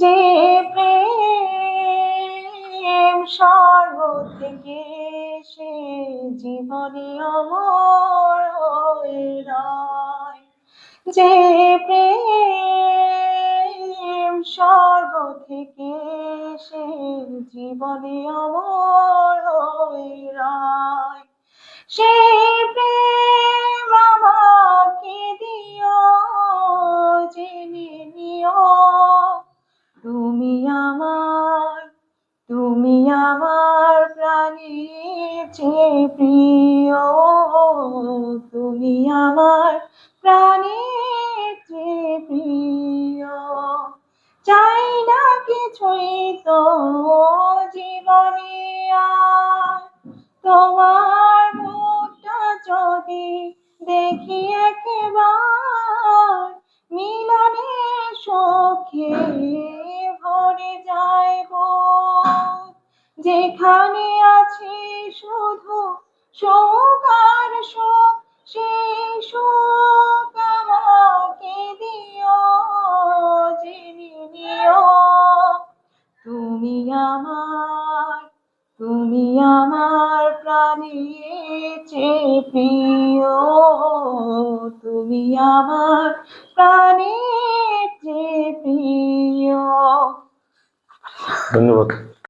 যে প্রেম স্বর্গ থেকে সে জীবনে অমর হয়ে রয়, যে প্রেম স্বর্গ থেকে সে জীবনে অমর হয়ে রয়, সেই প্রেম আমাকে দিও, জেনে নিও তুমি আমার, তুমি আমার প্রাণের চেয়ে প্রিয়, তুমি আমার প্রাণের চেয়ে প্রিয়। চাই না কিছুই তো জীবনে আর, তোমার মুখটা যদি দেখি একবার, মিলনে সখে ভরে যায় বুক। যেখানে আছে শুধু শোক আর শোক, সেই শোক আমাকে দিও, জেনে নিও তুমি আমার, তুমি আমার প্রাণের চেয়ে প্রিয়, তুমি আমার প্রাণের চেয়ে প্রিয়। ধন্যবাদ।